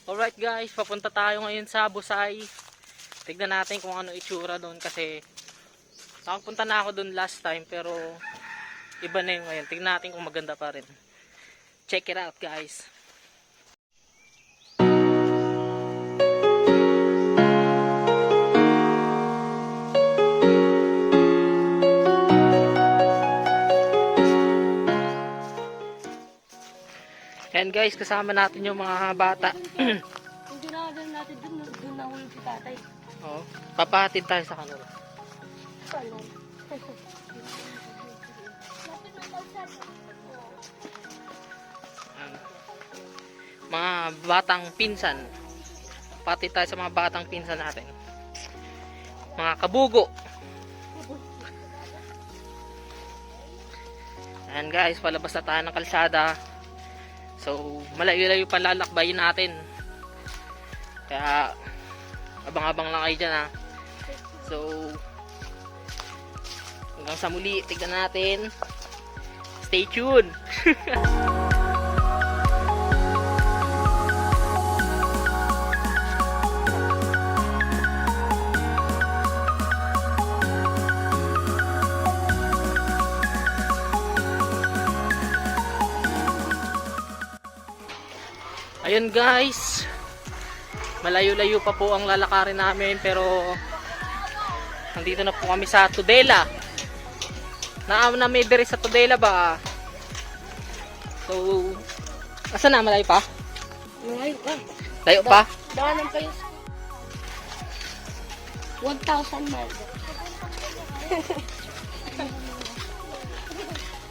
Alright guys, papunta tayo ngayon sa Busay. Tignan natin kung ano itsura doon kasi nakapunta na ako doon last time pero iba na yung ngayon. Tignan natin kung maganda pa rin. Check it out guys. Yan guys, kasama natin yung mga bata. Hindi na natin doon nahulog si tatay. Oo, papahatid tayo sa kanila. Paano? Mga batang pinsan. Pati tayo sa mga batang pinsan natin. Mga kabugo. Ayan guys, palabas na tayo ng kalsada. So, malayo-layo pa lalakbayin natin. Kaya, abang-abang lang kayo dyan ha. So, hanggang sa muli, tignan natin. Stay tuned! Ayun guys, malayo-layo pa po ang lalakarin namin pero nandito na po kami sa Tudela. Naam na may diri sa Tudela ba? So, asa na? Malayo pa? Malayo pa. Layo pa? Daanan pa yung 1,000 miles.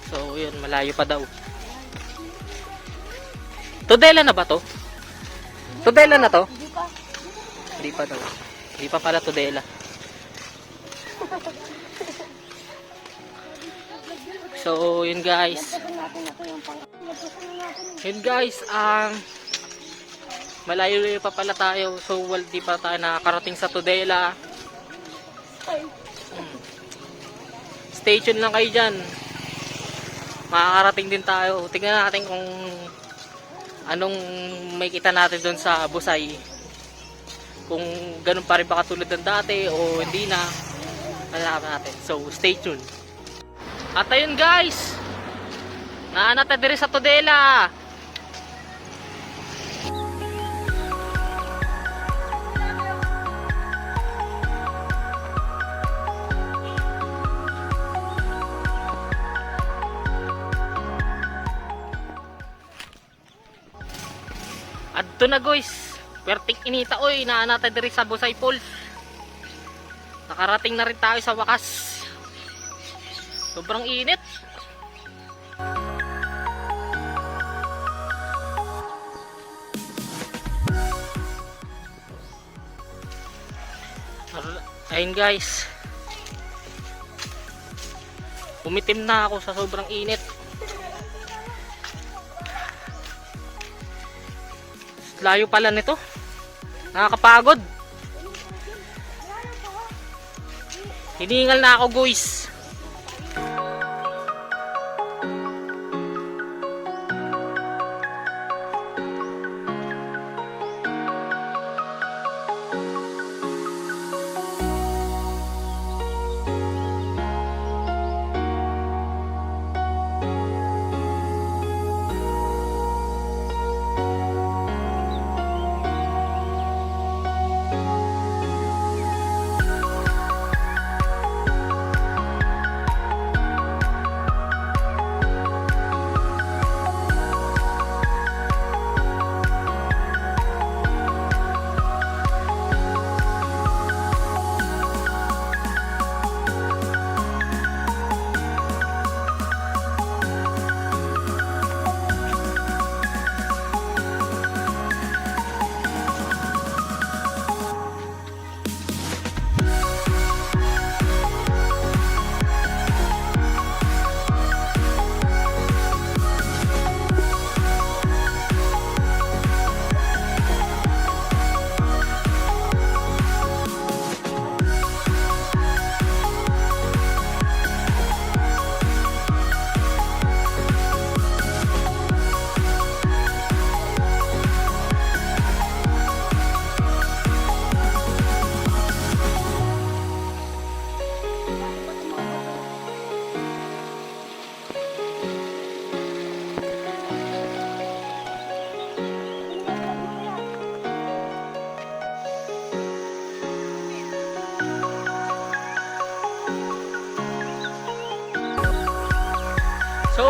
So, yun, malayo pa daw. Tudela na ba to? Tudela na to? Hindi pa. Hindi pa daw. Hindi pa pala Tudela. So, yun guys. Yun guys, malayo-layo pa pala tayo. So, di pa tayo nakakarating sa Tudela. Stay tuned lang kayo dyan. Makakarating din tayo. Tingnan natin kung anong may kita natin doon sa Busay. Kung ganun pa rin ba katulad ng dati o hindi na. Malalaman natin. So, stay tuned. At ayun guys, naanata diri sa Tudela. Adto na guys, pertik inita oy, naanata diri sa Busay Falls. Nakarating na rin tayo sa wakas. Sobrang init. Ayun guys, umitim na ako sa sobrang init. Layo pala nito. Nakakapagod. Hiningal na ako guys.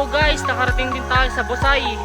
So guys, nakarating din tayo sa Busay.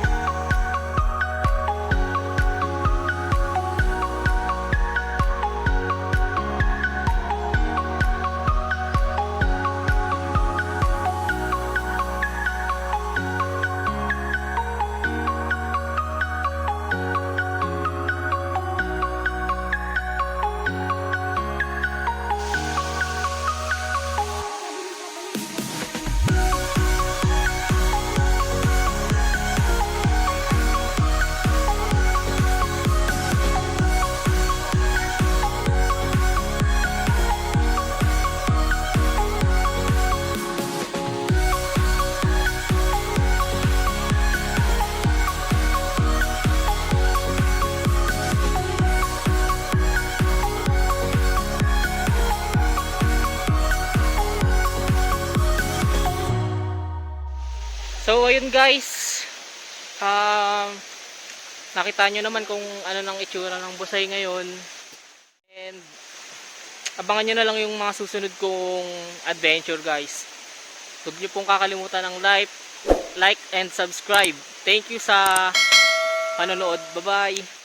So ayun guys, nakita nyo naman kung ano nang itsura ng Busay ngayon, and abangan nyo na lang yung mga susunod kong adventure guys. Huwag nyo pong kakalimutan ng like and subscribe. Thank you sa panonood. Bye bye.